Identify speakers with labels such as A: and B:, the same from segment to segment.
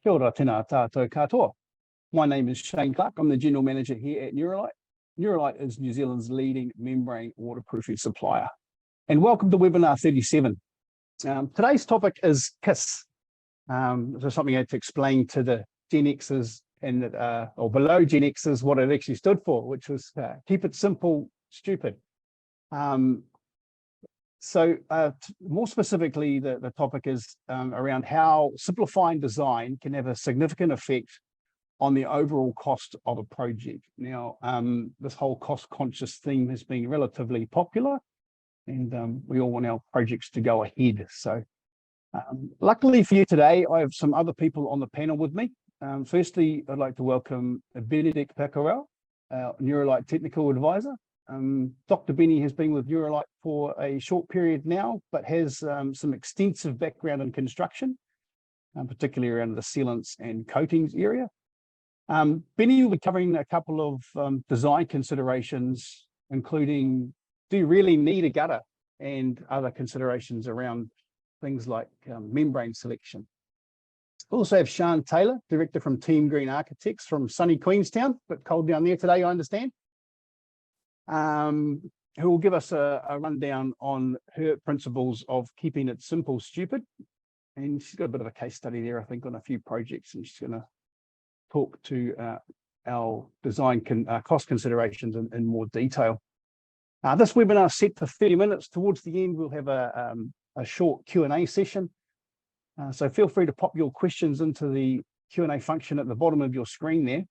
A: Kia ora tēnā tātou katoa. My name is Shane Clarke. I'm the General Manager here at Nuralite. Nuralite is New Zealand's leading membrane waterproofing supplier. And welcome to webinar 37. Today's topic is KISS. So something I had to explain to the Gen Xers and or below Gen Xers what it actually stood for, which was keep it simple, stupid. More specifically, the topic is around how simplifying design can have a significant effect on the overall cost of a project. Now, this whole cost-conscious theme has been relatively popular, and we all want our projects to go ahead. So luckily for you today, I have some other people on the panel with me. Firstly, I'd like to welcome Benedicte Pacorel, our Nuralite Technical Advisor. Dr. Benny has been with Nuralite for a short period now, but has some extensive background in construction, particularly around the sealants and coatings area. Benny will be covering a couple of design considerations, including, do you really need a gutter, and other considerations around things like membrane selection. We also have Sian Taylor, Director from Team Green Architects from sunny Queenstown, but cold down there today, I understand. Who will give us a rundown on her principles of keeping it simple, stupid. And she's got a bit of a case study there, I think, on a few projects, and she's going to talk to our design cost considerations in more detail. This webinar is set for 30 minutes. Towards the end, we'll have a short Q&A session. So feel free to pop your questions into the Q&A function at the bottom of your screen there,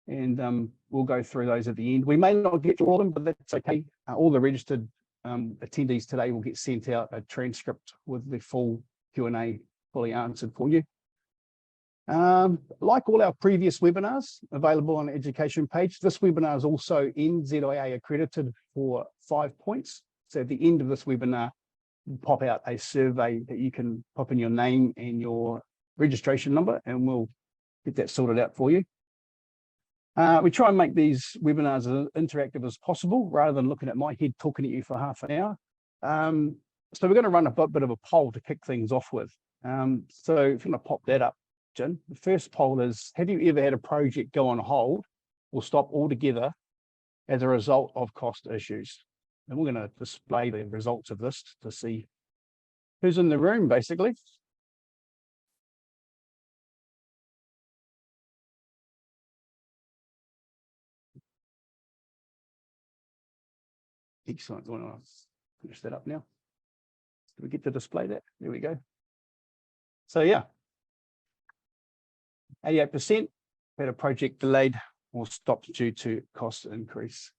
A: and we'll go through those at the end. We may not get to all of them, but that's okay. All the registered attendees today will get sent out a transcript with the full Q&A fully answered for you. Like all our previous webinars available on the education page, this webinar is also NZIA accredited for 5 points. So at the end of this webinar, we'll pop out a survey that you can pop in your name and your registration number, and we'll get that sorted out for you. We try and make these webinars as interactive as possible, rather than looking at my head talking at you for half an hour. So we're going to run a bit of a poll to kick things off with. So if you want to pop that up, Jen, the first poll is, have you ever had a project go on hold or stop altogether as a result of cost issues? And we're going to display the results of this to see who's in the room, basically. Excellent. I want to finish that up now. Do we get to display that? There we go. So yeah, 88% had a project delayed or stopped due to cost increase.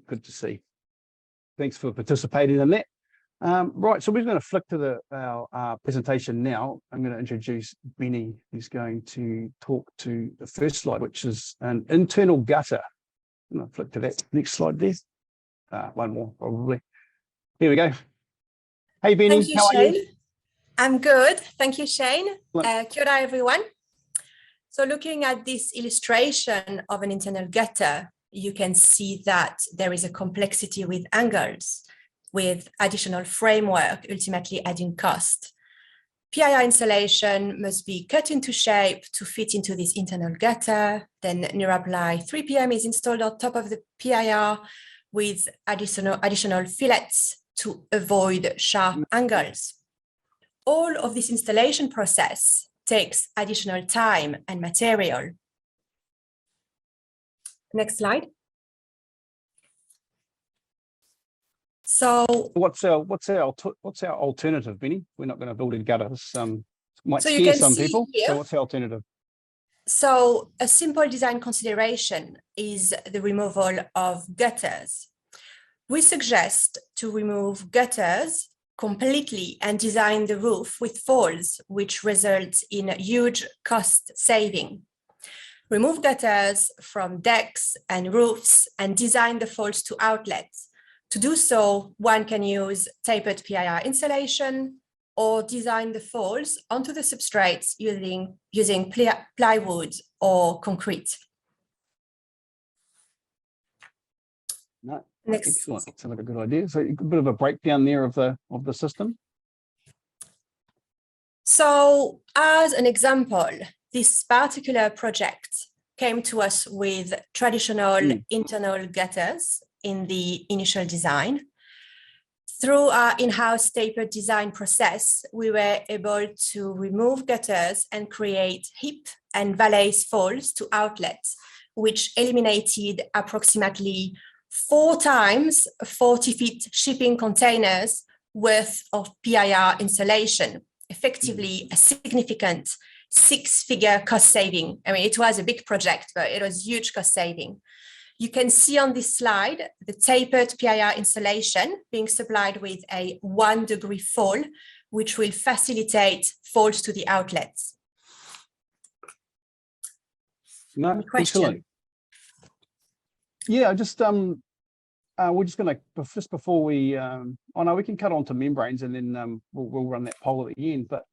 A: Good to see. Thanks for participating in that. Right, so we're going to flick to our presentation now. I'm going to introduce Benny, who's going to talk to the first slide, which is an internal gutter. I'm going to flick to that next slide there. One more, probably. Here we go. Hey, Benny,
B: how are you? I'm good. Thank you, Shane. Kia ora, everyone. So looking at this illustration of an internal gutter, you can see that there is a complexity with angles, with additional framework, ultimately adding cost. PIR insulation must be cut into shape to fit into this internal gutter. Then Nuraply 3PM is installed on top of the PIR with additional fillets to avoid sharp angles. All of this installation process takes additional time and material. Next slide. So
A: what's our alternative, Benny? We're not going to build in gutters. Might scare some people. Here, so what's the alternative?
B: So a simple design consideration is the removal of gutters. We suggest to remove gutters completely and design the roof with falls, which results in a huge cost saving. Remove gutters from decks and roofs and design the falls to outlets. To do so, one can use tapered PIR insulation or design the falls onto the substrates using plywood or concrete.
A: No, excellent. Sounds like a good idea. So a bit of a breakdown there of the system.
B: So as an example, this particular project came to us with traditional internal gutters in the initial design. Through our in-house tapered design process, we were able to remove gutters and create hip and valleys falls to outlets, which eliminated approximately 4 times 40 feet shipping containers worth of PIR installation, effectively a significant 6-figure cost saving. I mean, it was a big project, but it was huge cost saving. You can see on this slide the tapered PIR installation being supplied with a 1-degree fall, which will facilitate falls to the outlets.
A: No,
B: any question?
A: Excellent. Yeah, just we're just going to, just before we, oh no, we can cut on to membranes and then we'll run that poll at the end. But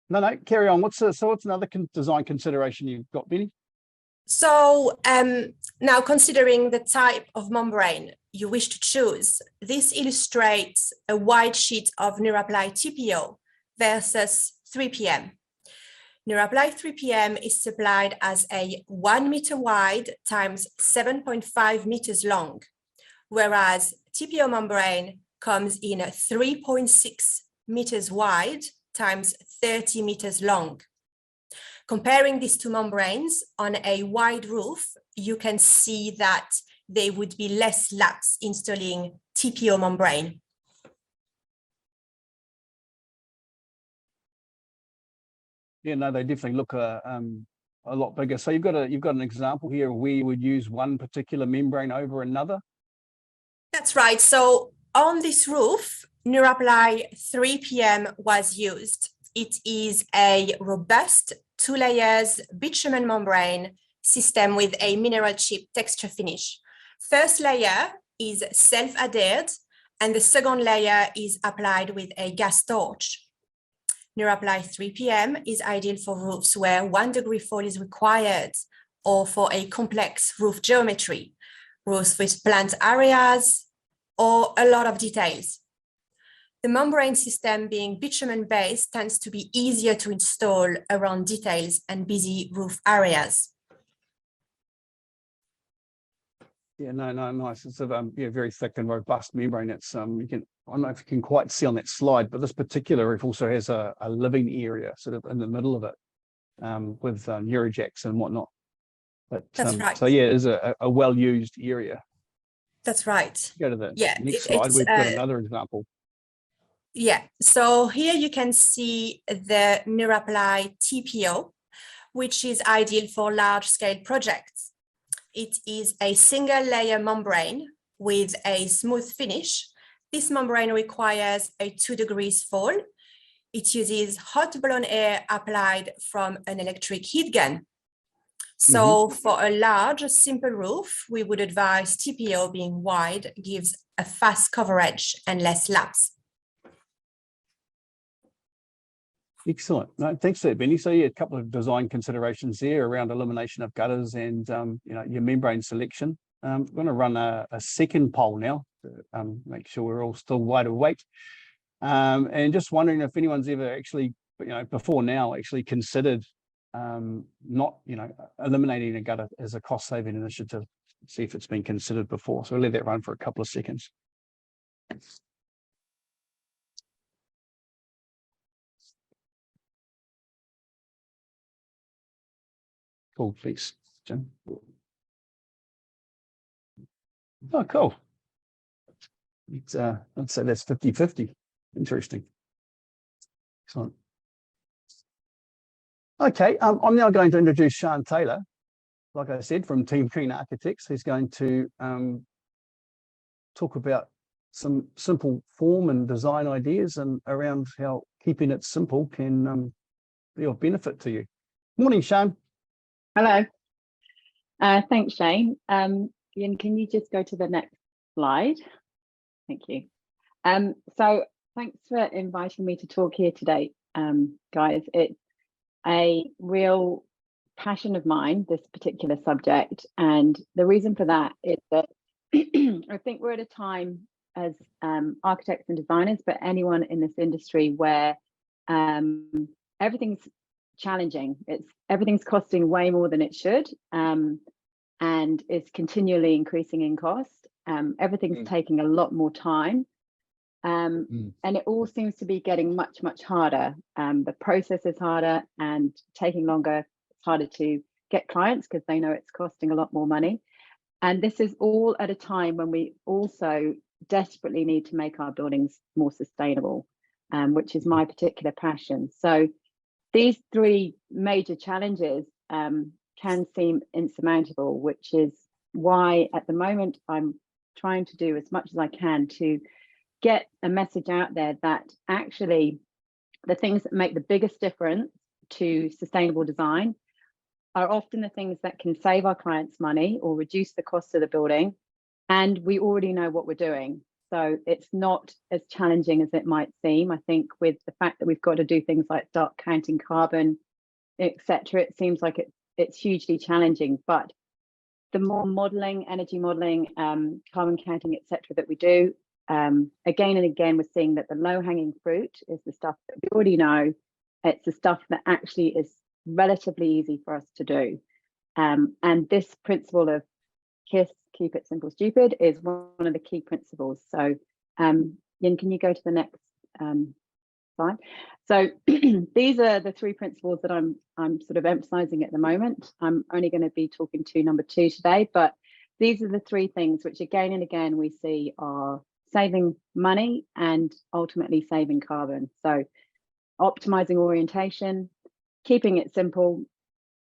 A: no, carry on. What's another design consideration you've got, Benny?
B: So now considering the type of membrane you wish to choose, this illustrates a wide sheet of Nuralite TPO versus 3PM. Nuralite 3PM is supplied as a 1 meter wide times 7.5 meters long, whereas TPO membrane comes in 3.6 meters wide times 30 meters long. Comparing these two membranes on a wide roof, you can see that there would be less laps installing TPO membrane.
A: Yeah, no, they definitely look a lot bigger. So you've got an example here of where you would use one particular membrane over another.
B: That's right. So on this roof, Nuralite 3PM was used. It is a robust 2 layers bitumen membrane system with a mineral chip texture finish. First layer is self-adhered and the second layer is applied with a gas torch. Nuralite 3PM is ideal for roofs where 1 degree fall is required or for a complex roof geometry, roofs with plant areas or a lot of details. The membrane system being bitumen-based tends to be easier to install around details and busy roof areas.
A: Yeah, no, nice. It's a very thick and robust membrane. It's you can, I don't know if you can quite see on that slide, but this particular roof also has a living area sort of in the middle of it with Eurojacks and whatnot. But
B: that's right.
A: So yeah, it is a well-used area.
B: That's right.
A: Go to the next slide. We've got another example.
B: Yeah, so here you can see the Nuralite TPO, which is ideal for large-scale projects. It is a single layer membrane with a smooth finish. This membrane requires a 2 degrees fall. It uses hot blown air applied from an electric heat gun. So for a large, simple roof, we would advise TPO being wide gives a fast coverage and less laps.
A: Excellent. No, thanks for that, Benny. So yeah, a couple of design considerations there around elimination of gutters and your membrane selection. I'm going to run a second poll now to make sure we're all still wide awake. And just wondering if anyone's ever actually, before now, actually considered not, eliminating a gutter as a cost-saving initiative. See if it's been considered before. So we'll let that run for a couple of seconds. Cool, please, Jim. Oh, cool. It's I'd say that's 50-50. Interesting. Excellent. Okay, I'm now going to introduce Sian Taylor, like I said, from Team Green Architects. He's going to talk about some simple form and design ideas and around how keeping it simple can be of benefit to you. Morning, Sian.
C: Hello. Thanks, Shane. Ian, can you just go to the next slide? Thank you. So thanks for inviting me to talk here today, guys. It's a real passion of mine, this particular subject. And the reason for that is that I think we're at a time as architects and designers, but anyone in this industry where everything's challenging. Everything's costing way more than it should, and it's continually increasing in cost. Everything's taking a lot more time, and it all seems to be getting much, much harder. The process is harder and taking longer. It's harder to get clients because they know it's costing a lot more money. And this is all at a time when we also desperately need to make our buildings more sustainable, which is my particular passion. So these three major challenges can seem insurmountable, which is why at the moment I'm trying to do as much as I can to get a message out there that actually the things that make the biggest difference to sustainable design are often the things that can save our clients money or reduce the cost of the building. And we already know what we're doing. So it's not as challenging as it might seem. I think with the fact that we've got to do things like start counting carbon, etc., it seems like it's hugely challenging. But the more modeling, energy modeling, carbon counting, etc., that we do, again and again, we're seeing that the low-hanging fruit is the stuff that we already know. It's the stuff that actually is relatively easy for us to do. And this principle of KISS, keep it simple, stupid, is one of the key principles. So Yin, can you go to the next slide? So these are the three principles that I'm sort of emphasizing at the moment. I'm only going to be talking to number 2 today, but these are the three things which again and again we see are saving money and ultimately saving carbon. So optimizing orientation, keeping it simple,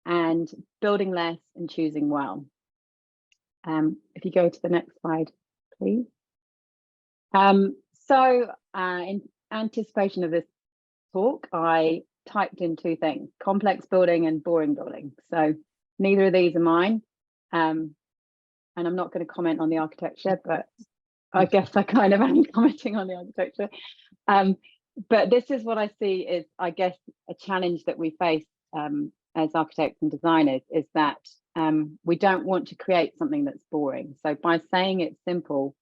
C: and building less and choosing well. If you go to the next slide, please. So in anticipation of this talk, I typed in 2 things: complex building and boring building. So neither of these are mine. And I'm not going to comment on the architecture, but I guess I kind of am commenting on the architecture. But this is what I see is, I guess, a challenge that we face as architects and designers, is that we don't want to create something that's boring. So by saying it's simple,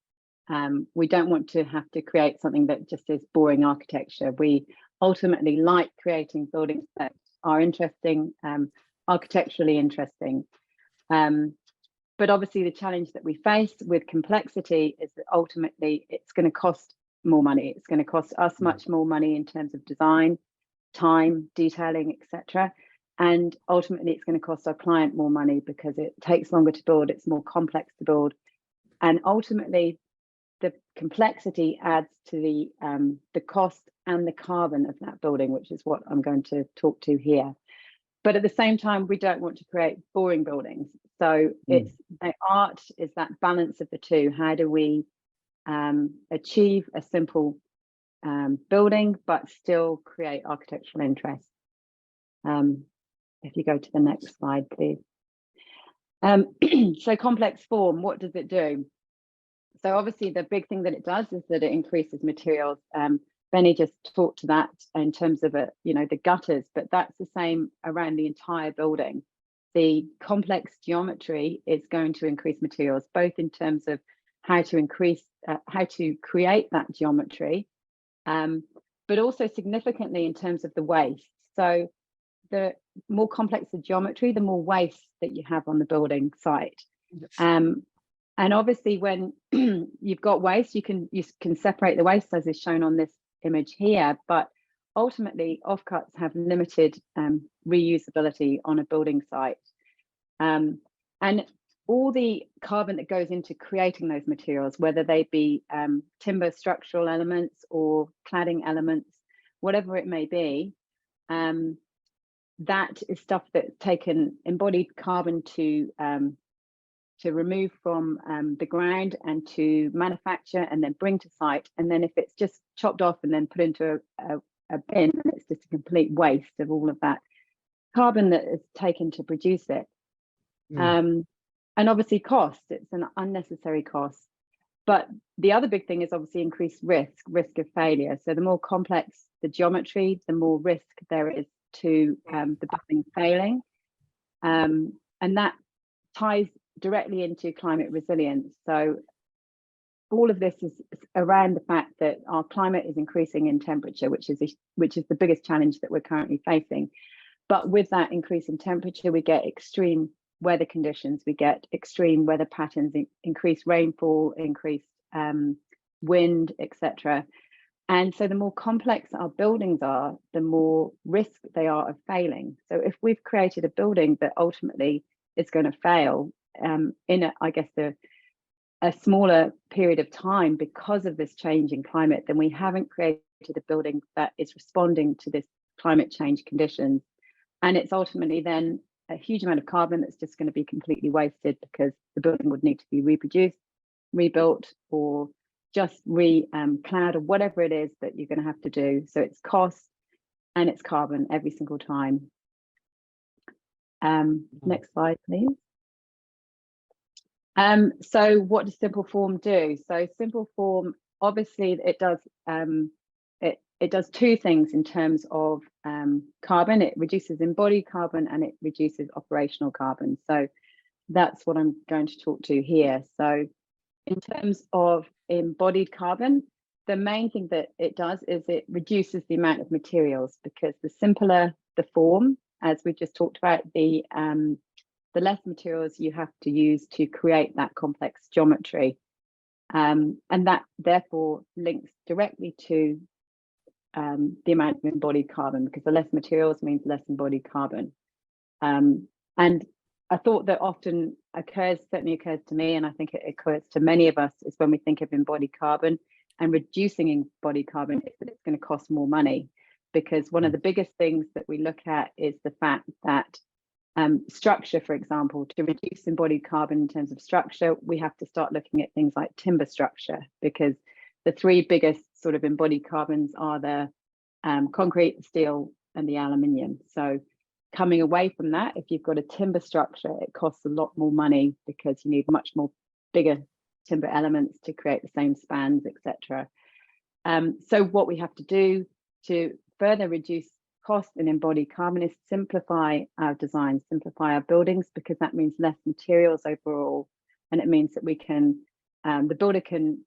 C: we don't want to have to create something that just is boring architecture. We ultimately like creating buildings that are interesting, architecturally interesting. But obviously the challenge that we face with complexity is that ultimately it's going to cost more money. It's going to cost us much more money in terms of design, time, detailing, etc. And ultimately it's going to cost our client more money because it takes longer to build, it's more complex to build. And ultimately the complexity adds to the cost and the carbon of that building, which is what I'm going to talk to here. But at the same time, we don't want to create boring buildings. So it's the art is that balance of the two. How do we achieve a simple building, but still create architectural interest? If you go to the next slide, please. So complex form, what does it do? So obviously the big thing that it does is that it increases materials. Benny just talked to that in terms of the gutters, but that's the same around the entire building. The complex geometry is going to increase materials, both in terms of how to create that geometry, but also significantly in terms of the waste. So the more complex the geometry, the more waste that you have on the building site. And obviously when you've got waste, you can separate the waste, as is shown on this image here, but ultimately offcuts have limited reusability on a building site. And all the carbon that goes into creating those materials, whether they be timber structural elements or cladding elements, whatever it may be, that is stuff that's taken embodied carbon to remove from the ground and to manufacture and then bring to site. And then if it's just chopped off and then put into a bin, it's just a complete waste of all of that carbon that is taken to produce it. And obviously cost, it's an unnecessary cost. But the other big thing is obviously increased risk of failure. So the more complex the geometry, the more risk there is to the building failing. And that ties directly into climate resilience. So all of this is around the fact that our climate is increasing in temperature, which is the biggest challenge that we're currently facing. But with that increase in temperature, we get extreme weather conditions, we get extreme weather patterns, increased rainfall, increased wind, etc. And so the more complex our buildings are, the more risk they are of failing. So if we've created a building that ultimately is going to fail in a smaller period of time because of this change in climate, then we haven't created a building that is responding to this climate change conditions. And it's ultimately then a huge amount of carbon that's just going to be completely wasted, because the building would need to be reproduced, rebuilt, or just clad, or whatever it is that you're going to have to do. So it's cost and it's carbon every single time. Next slide, please. So what does Simple Form do? So Simple Form, obviously, it does two things in terms of carbon. It reduces embodied carbon and it reduces operational carbon. So that's what I'm going to talk to here. So in terms of embodied carbon, the main thing that it does is it reduces the amount of materials, because the simpler the form, as we just talked about, the less materials you have to use to create that complex geometry. And that therefore links directly to the amount of embodied carbon, because the less materials means less embodied carbon. And I thought that often certainly occurs to me, and I think it occurs to many of us, is when we think of embodied carbon and reducing embodied carbon, is that it's going to cost more money. Because one of the biggest things that we look at is the fact that structure, for example, to reduce embodied carbon in terms of structure, we have to start looking at things like timber structure, because the three biggest sort of embodied carbons are the concrete, steel, and the aluminium. So coming away from that, if you've got a timber structure, it costs a lot more money, because you need much more bigger timber elements to create the same spans, etc. So what we have to do to further reduce cost in embodied carbon is simplify our design, simplify our buildings, because that means less materials overall, and it means that we can, the builder can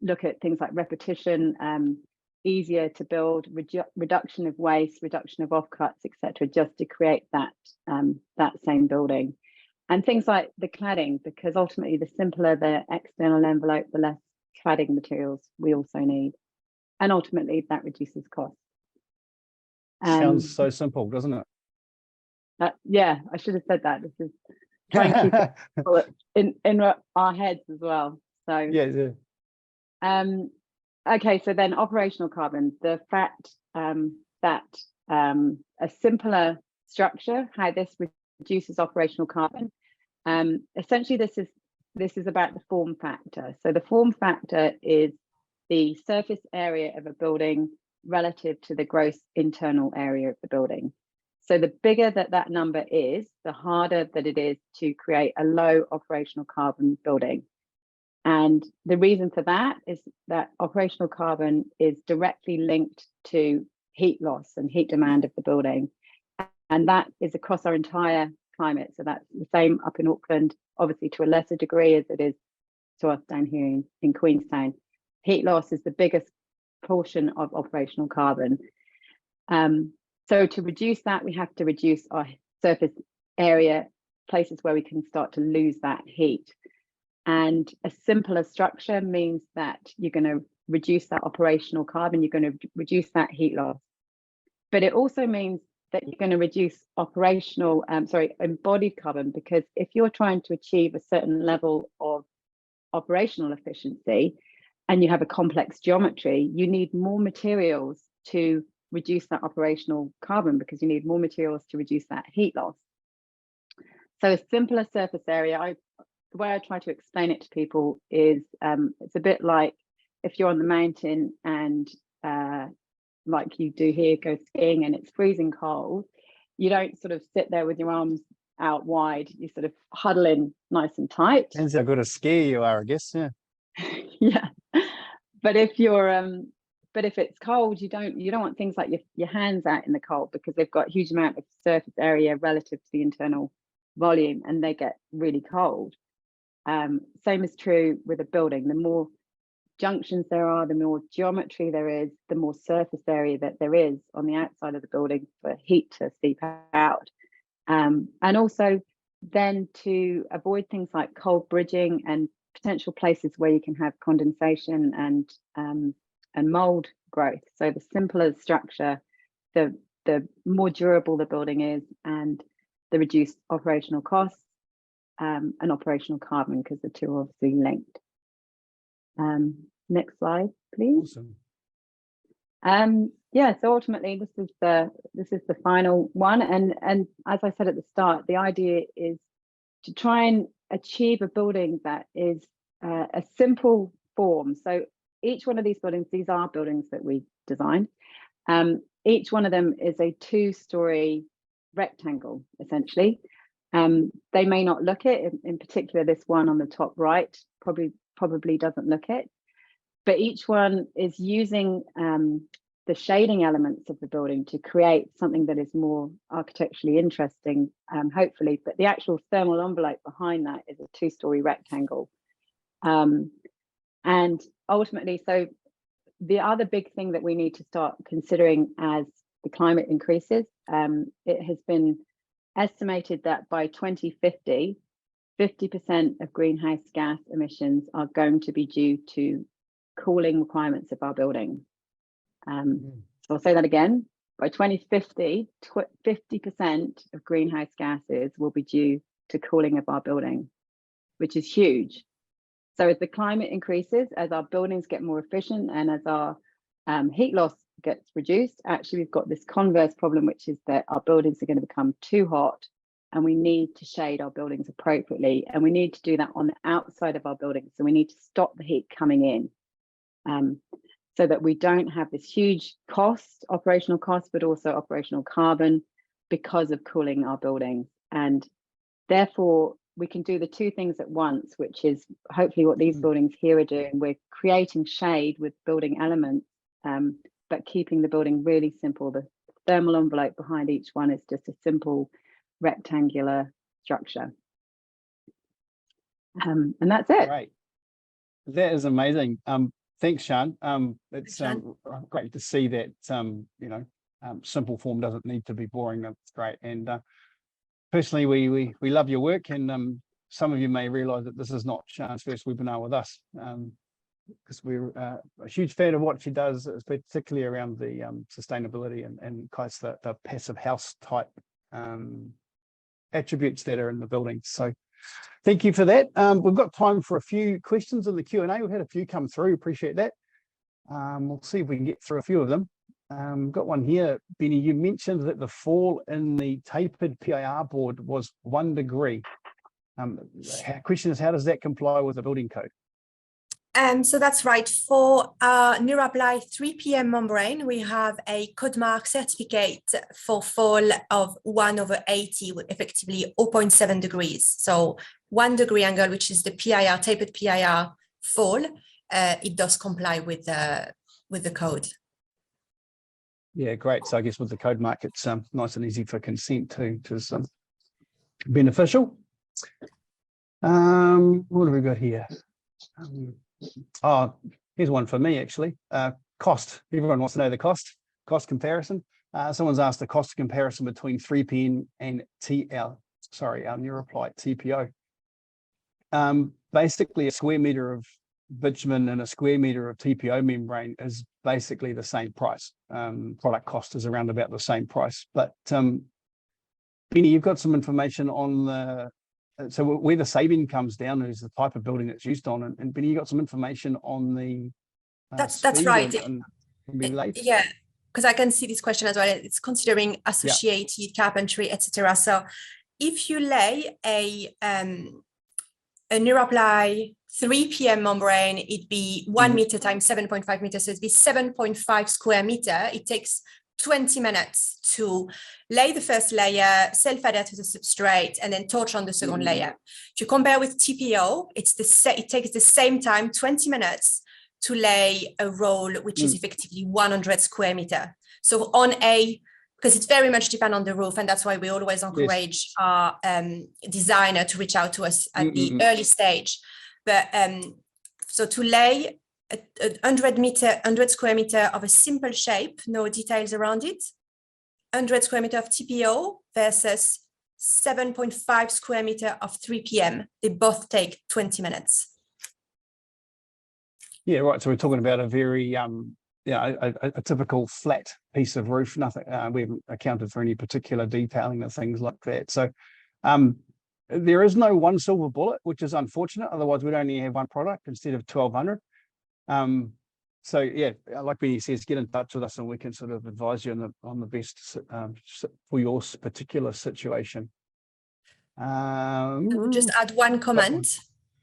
C: look at things like repetition, easier to build, reduction of waste, reduction of offcuts, etc., just to create that same building. And things like the cladding, because ultimately the simpler the external envelope, the less cladding materials we also need, and ultimately that reduces cost.
A: Sounds so simple, doesn't it?
C: Yeah, I should have said that. This is trying to keep it in our heads as well. So
A: yeah.
C: Okay, so then operational carbon, the fact that a simpler structure, how this reduces operational carbon. Essentially, this is about the form factor. So the form factor is the surface area of a building relative to the gross internal area of the building. So the bigger that number is, the harder that it is to create a low operational carbon building. And the reason for that is that operational carbon is directly linked to heat loss and heat demand of the building. And that is across our entire climate. So that's the same up in Auckland, obviously to a lesser degree as it is to us down here in Queenstown. Heat loss is the biggest portion of operational carbon. So to reduce that, we have to reduce our surface area, places where we can start to lose that heat. And a simpler structure means that you're going to reduce that operational carbon, you're going to reduce that heat loss. But it also means that you're going to reduce embodied carbon, because if you're trying to achieve a certain level of operational efficiency and you have a complex geometry, you need more materials to reduce that operational carbon, because you need more materials to reduce that heat loss. So a simpler surface area, the way I try to explain it to people is it's a bit like if you're on the mountain and like you do here, go skiing and it's freezing cold, you don't sort of sit there with your arms out wide, you sort of huddle in nice and tight.
A: Depends how good a skier you are, I guess. Yeah.
C: Yeah. But if you're but if it's cold, you don't want things like your hands out in the cold, because they've got a huge amount of surface area relative to the internal volume and they get really cold. Same is true with a building. The more junctions there are, the more geometry there is, the more surface area that there is on the outside of the building for heat to seep out. And also then to avoid things like cold bridging and potential places where you can have condensation and mold growth. So the simpler the structure, the more durable the building is, and the reduced operational costs and operational carbon, because the two are obviously linked. Next slide, please.
A: Awesome.
C: Yeah, so ultimately this is the final one, and as I said at the start, the idea is to try and achieve a building that is a simple form. So each one of these buildings, these are buildings that we designed. Each one of them is a 2-story rectangle, essentially. They may not look it, in particular this one on the top right probably doesn't look it, but each one is using the shading elements of the building to create something that is more architecturally interesting, hopefully, but the actual thermal envelope behind that is a 2-story rectangle. And ultimately, so the other big thing that we need to start considering as the climate increases, it has been estimated that by 2050, 50% of greenhouse gas emissions are going to be due to cooling requirements of our building. So I'll say that again. By 2050, 50% of greenhouse gases will be due to cooling of our building, which is huge. So as the climate increases, as our buildings get more efficient and as our heat loss gets reduced, actually we've got this converse problem, which is that our buildings are going to become too hot, and we need to shade our buildings appropriately, and we need to do that on the outside of our buildings. So we need to stop the heat coming in, so that we don't have this huge cost, operational cost, but also operational carbon because of cooling our buildings. And therefore we can do the two things at once, which is hopefully what these buildings here are doing. We're creating shade with building elements, but keeping the building really simple. The thermal envelope behind each one is just a simple rectangular structure. And that's it.
A: Great. That is amazing. Thanks, Sian. It's great to see that, simple form doesn't need to be boring. That's great. And personally, we love your work, and some of you may realise that this is not Sian's first webinar with us, because we're a huge fan of what she does, particularly around the sustainability and the passive house type attributes that are in the building. So thank you for that. We've got time for a few questions in the Q&A. We've had a few come through, appreciate that. We'll see if we can get through a few of them. Got one here. Benny, you mentioned that the fall in the tapered PIR board was 1 degree. Question is, how does that comply with the building code?
B: So that's right. For Nuralite 3 PM membrane, we have a code mark certificate for fall of 1/80, effectively 0.7 degrees. So 1 degree angle, which is the PIR, tapered PIR fall, it does comply with the code.
A: Yeah, great. So I guess with the code mark, it's nice and easy for consent too, which is beneficial. What have we got here? Here's one for me, actually. Cost. Everyone wants to know the cost comparison. Someone's asked the cost comparison between 3PM and our Nuralite TPO. Basically, a square meter of bitumen and a square meter of TPO membrane is basically the same price. Product cost is around about the same price. But Benny, you've got some information on so where the saving comes down is the type of building that's used on, and Benny, you got some information on the
B: that's right.
A: Yeah,
B: because I can see this question as well. It's considering associated carpentry, etc. So if you lay a Nuralite 3 PM membrane, it'd be 1 meter times 7.5 meters, so it'd be 7.5 square meter. It takes 20 minutes to lay the first layer, self-adhere to the substrate, and then torch on the second layer. If you compare with TPO, it takes the same time, 20 minutes, to lay a roll, which is effectively 100 square meter. So on a because it's very much depend on the roof, and that's why we always encourage our designer to reach out to us at the early stage. But so to lay a 100 square meter of a simple shape, no details around it, 100 square meter of TPO versus 7.5 square meter of 3PM. They both take 20 minutes.
A: Yeah, right. So we're talking about a very, a typical flat piece of roof. Nothing. We haven't accounted for any particular detailing or things like that. So there is no one silver bullet, which is unfortunate. Otherwise, we'd only have one product instead of 1,200. So yeah, like Benny says, get in touch with us and we can sort of advise you on the best for your particular situation.
B: Just add one comment.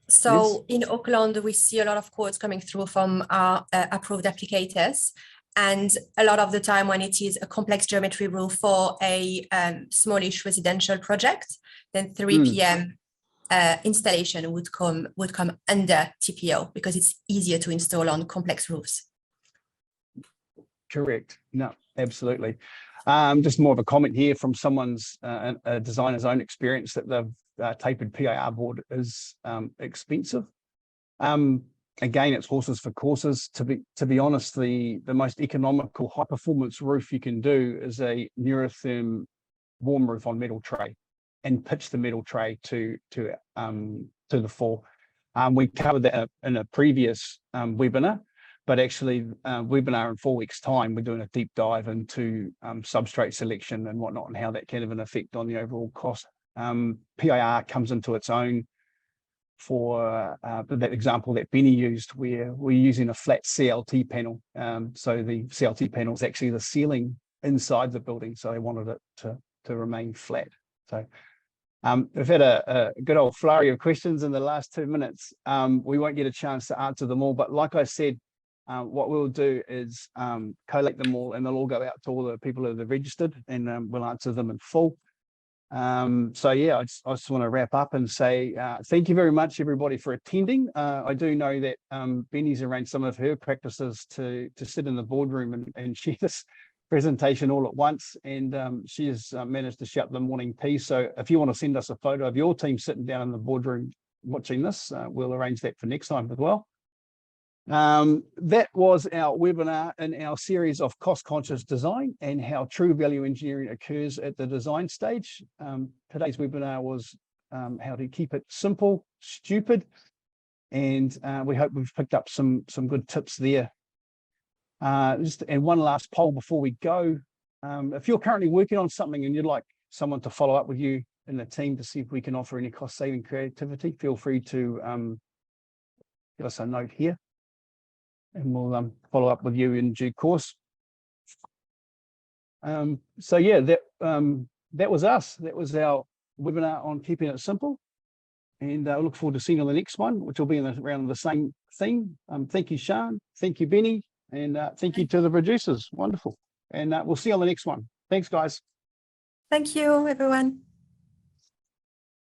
B: So in Auckland, we see a lot of quotes coming through from our approved applicators. And a lot of the time when it is a complex geometry roof for a smallish residential project, then 3PM installation would come under TPO because it's easier to install on complex roofs.
A: Correct. No, absolutely. Just more of a comment here from someone's a designer's own experience that the tapered PIR board is expensive. Again, it's horses for courses. To be honest, the most economical high performance roof you can do is a Nuratherm warm roof on metal tray, and pitch the metal tray to the floor. We covered that in a previous webinar, but actually webinar in 4 weeks' time, we're doing a deep dive into substrate selection and whatnot, and how that can have an effect on the overall cost. PIR comes into its own for that example that Benny used, where we're using a flat CLT panel. So the CLT panel is actually the ceiling inside the building, so they wanted it to remain flat. So we've had a good old flurry of questions in the last 2 minutes. We won't get a chance to answer them all, but like I said, what we'll do is collate them all, and they'll all go out to all the people that have registered, and we'll answer them in full. So yeah, I just want to wrap up and say thank you very much, everybody, for attending. I do know that Benny's arranged some of her practices to sit in the boardroom and share this presentation all at once, and she has managed to shout the morning tea. So if you want to send us a photo of your team sitting down in the boardroom watching this, we'll arrange that for next time as well. That was our webinar in our series of cost-conscious design and how true value engineering occurs at the design stage. Today's webinar was how to keep it simple, stupid, and we hope we've picked up some good tips there. And one last poll before we go. If you're currently working on something and you'd like someone to follow up with you in the team to see if we can offer any cost-saving creativity, feel free to give us a note here, and we'll follow up with you in due course. So yeah, that was us. That was our webinar on keeping it simple, and I look forward to seeing you on the next one, which will be around the same theme. Thank you, Shane. Thank you, Benny, and thank you to the producers. Wonderful, and we'll see you on the next one. Thanks, guys.
B: Thank you, everyone.